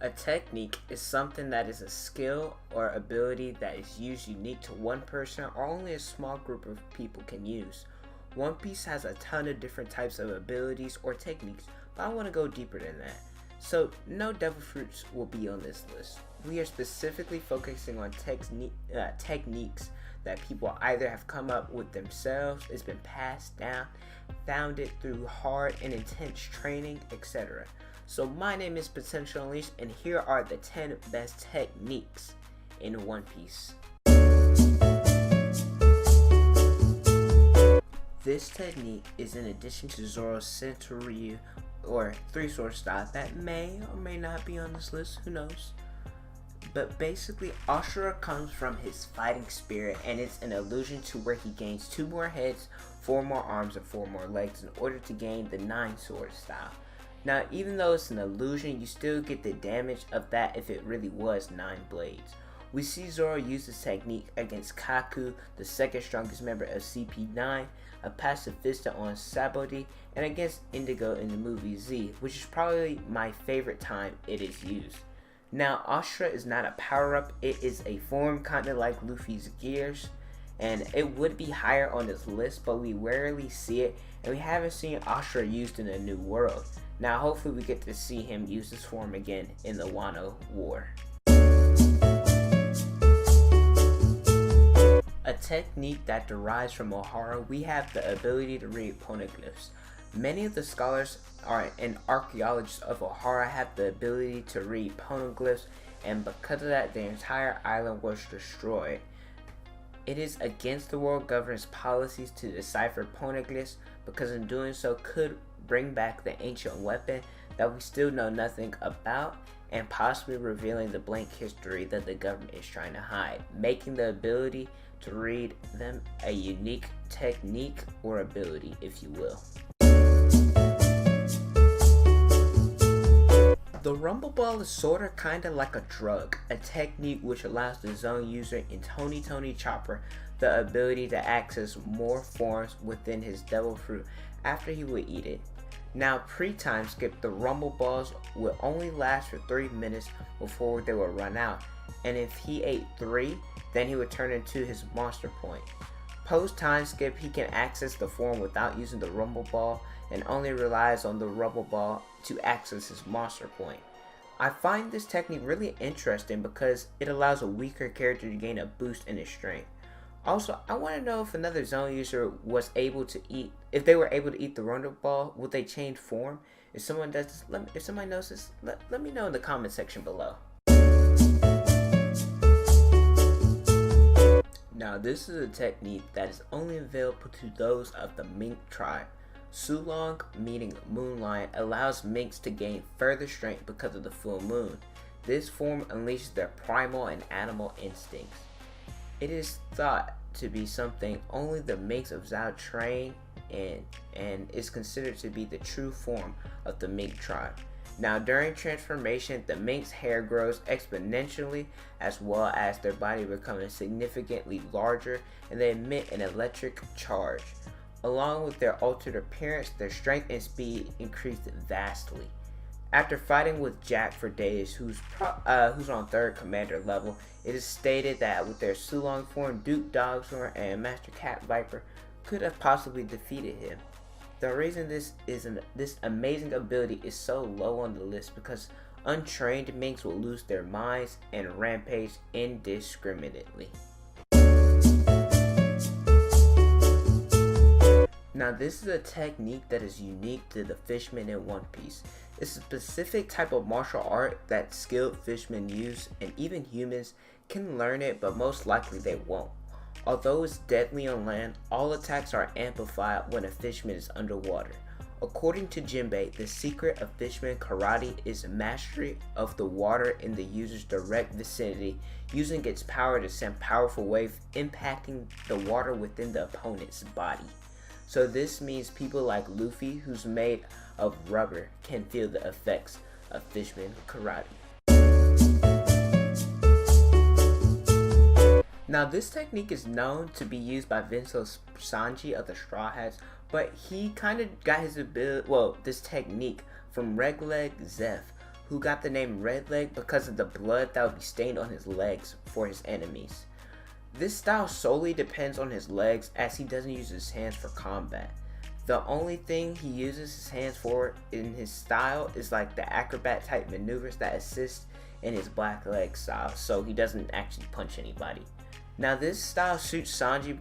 A technique is something that is a skill or ability that is used unique to one person or only a small group of people can use. One Piece has a ton of different types of abilities or techniques, but I want to go deeper than that. So no devil fruits will be on this list. We are specifically focusing on techniques that people either have come up with themselves, it's been passed down, found it through hard and intense training, etc. So my name is Potentia1 Unleashed, and here are the 10 best techniques in One Piece. This technique is in addition to Zoro's Sentoryu or Three Sword style that may or may not be on this list, who knows. But basically, Ashura comes from his fighting spirit, and it's an illusion to where he gains 2 more heads, 4 more arms, and 4 more legs in order to gain the 9 sword style. Now, even though it's an illusion, you still get the damage of that if it really was 9 blades. We see Zoro use this technique against Kaku, the second strongest member of CP9, a pacifista on Sabodi, and against Indigo in the movie Z, which is probably my favorite time it is used. Now, Ashura is not a power-up, it is a form kinda like Luffy's gears, and it would be higher on this list, but we rarely see it, and we haven't seen Ashura used in a new world. Now, hopefully we get to see him use this form again in the Wano War. A technique that derives from Ohara, we have the ability to read poneglyphs. Many of the scholars and archaeologists of Ohara have the ability to read poneglyphs, and because of that, the entire island was destroyed. It is against the world governance policies to decipher poneglyphs, because in doing so could bring back the ancient weapon that we still know nothing about, and possibly revealing the blank history that the government is trying to hide, making the ability to read them a unique technique or ability, if you will. The Rumble Ball is sorta kinda like a drug, a technique which allows the zone user in Tony Chopper the ability to access more forms within his devil fruit after he would eat it. Now, pre-time skip, the Rumble Balls will only last for 3 minutes before they will run out, and if he ate 3, then he would turn into his monster point. Post time skip, he can access the form without using the Rumble Ball and only relies on the Rumble Ball to access his monster point. I find this technique really interesting because it allows a weaker character to gain a boost in his strength. Also, I want to know if another zone user was able to eat, if they were able to eat the Rumble Ball, would they change form? If someone does this, if somebody knows this, let me know in the comment section below. Now, this is a technique that is only available to those of the Mink tribe. Sulong, meaning Moonlight, allows minks to gain further strength because of the full moon. This form unleashes their primal and animal instincts. It is thought to be something only the minks of Zhao train in, and is considered to be the true form of the Mink tribe. Now, during transformation, the mink's hair grows exponentially, as well as their body becoming significantly larger, and they emit an electric charge. Along with their altered appearance, their strength and speed increased vastly. After fighting with Jack for days, who's on 3rd commander level, it is stated that with their Sulong form, Duke Dogshorn and Master Cat Viper could have possibly defeated him. The reason this amazing ability is so low on the list because untrained minks will lose their minds and rampage indiscriminately. Now, this is a technique that is unique to the fishmen in One Piece. It's a specific type of martial art that skilled fishmen use, and even humans can learn it, but most likely they won't. Although it's deadly on land, all attacks are amplified when a fishman is underwater. According to Jinbei, the secret of fishman karate is mastery of the water in the user's direct vicinity, using its power to send powerful waves impacting the water within the opponent's body. So this means people like Luffy, who's made of rubber, can feel the effects of fishman karate. Now, this technique is known to be used by Vincenzo Sanji of the Straw Hats, but he kind of got his ability, this technique from Regleg Zeph, who got the name Red Leg because of the blood that would be stained on his legs for his enemies. This style solely depends on his legs as he doesn't use his hands for combat. The only thing he uses his hands for in his style is like the acrobat type maneuvers that assist in his black leg style, so he doesn't actually punch anybody. Now this style suits Sanji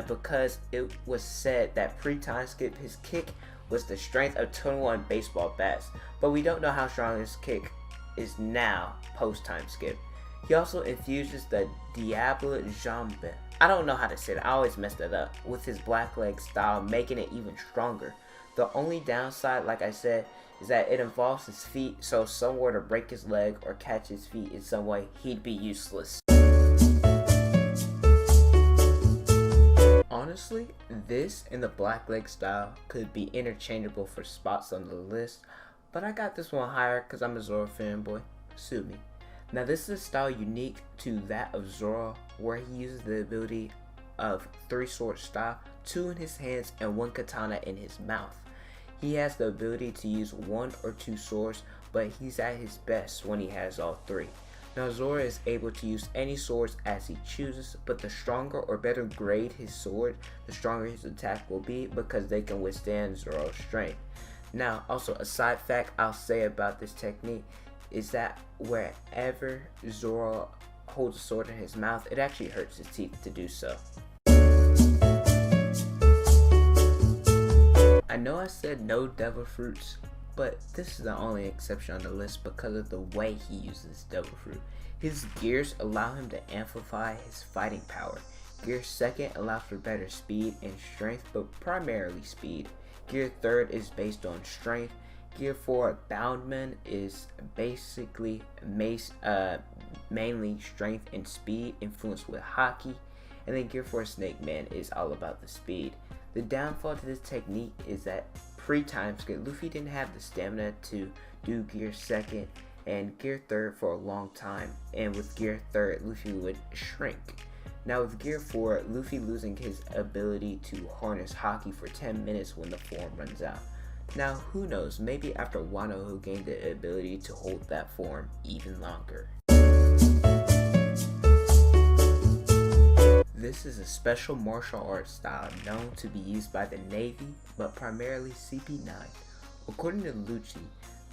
because it was said that pre-time skip his kick was the strength of 21 baseball bats, but we don't know how strong his kick is now post-time skip. He also infuses the Diable Jambe, I don't know how to say it, I always mess that up, with his black leg style, making it even stronger. The only downside, like I said, is that it involves his feet, so if someone were to break his leg or catch his feet in some way, he'd be useless. Honestly, this and the black leg style could be interchangeable for spots on the list, but I got this one higher because I'm a Zoro fanboy. Sue me. Now this is a style unique to that of Zoro, where he uses the ability of 3-sword style, 2 in his hands and 1 katana in his mouth. He has the ability to use 1 or 2 swords, but he's at his best when he has all 3. Now Zoro is able to use any swords as he chooses, but the stronger or better grade his sword, the stronger his attack will be because they can withstand Zoro's strength. Now also a side fact I'll say about this technique is that wherever Zoro holds a sword in his mouth, it actually hurts his teeth to do so. I know I said no devil fruits, but this is the only exception on the list because of the way he uses devil fruit. His gears allow him to amplify his fighting power. Gear 2nd allows for better speed and strength, but primarily speed. Gear 3rd is based on strength. Gear 4 Boundman is basically mainly strength and speed influenced with Haki, and then Gear 4 Snake Man is all about the speed. The downfall to this technique is that pre-time skip, Luffy didn't have the stamina to do Gear 2nd and Gear 3rd for a long time, and with Gear 3rd, Luffy would shrink. Now with Gear 4, Luffy losing his ability to harness Haki for 10 minutes when the form runs out. Now who knows, maybe after Wano he'll gain the ability to hold that form even longer. This is a special martial arts style known to be used by the Navy, but primarily CP9. According to Lucci,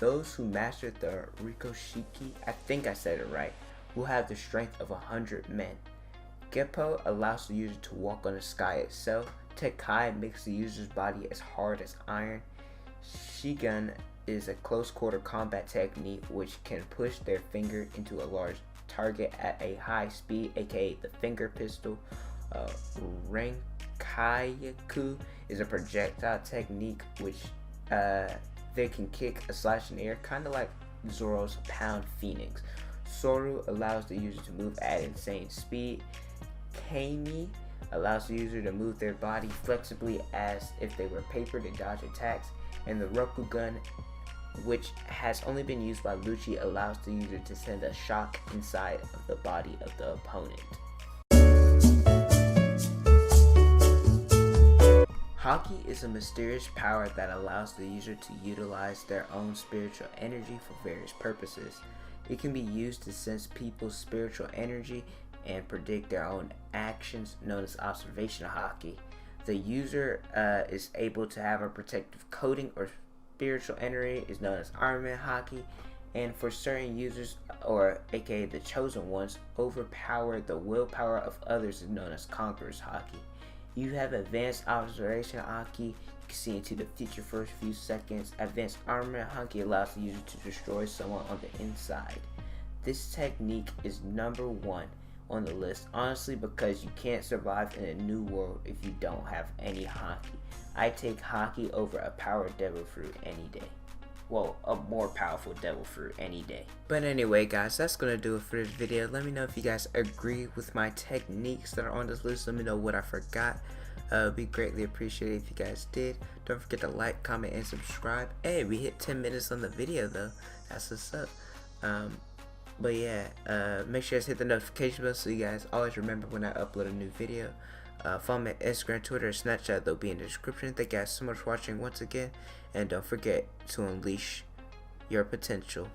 those who mastered the Rico Shiki, I think I said it right, will have the strength of 100 men. Geppo allows the user to walk on the sky itself. Tekkai makes the user's body as hard as iron. Shigun is a close quarter combat technique which can push their finger into a large target at a high speed, aka the finger pistol. Renkayaku is a projectile technique which they can kick a slash in the air, kind of like Zoro's Pound Phoenix. Soru allows the user to move at insane speed. Kami allows the user to move their body flexibly as if they were paper to dodge attacks. And the Rokugan, which has only been used by Lucci, allows the user to send a shock inside of the body of the opponent. Haki is a mysterious power that allows the user to utilize their own spiritual energy for various purposes. It can be used to sense people's spiritual energy and predict their own actions, known as observational Haki. The user is able to have a protective coating or spiritual energy is known as Armament Haki, and for certain users, or aka the chosen ones, overpower the willpower of others is known as Conqueror's Haki. You have advanced observation Haki, you can see into the future for a few seconds. Advanced Armament Haki allows the user to destroy someone on the inside. This technique is number 1 on the list, honestly, because you can't survive in a new world if you don't have any Haki. I take Haki over a power devil fruit any day. Well, a more powerful devil fruit any day. But anyway guys, that's gonna do it for this video. Let me know if you guys agree with my techniques that are on this list. Let me know what I forgot. It'd be greatly appreciated if you guys did. Don't forget to like, comment, and subscribe. Hey, we hit 10 minutes on the video though. That's what's up. But yeah, make sure you guys hit the notification bell so you guys always remember when I upload a new video. Follow me on Instagram, Twitter, and Snapchat. They'll be in the description. Thank you guys so much for watching once again. And don't forget to unleash your potential.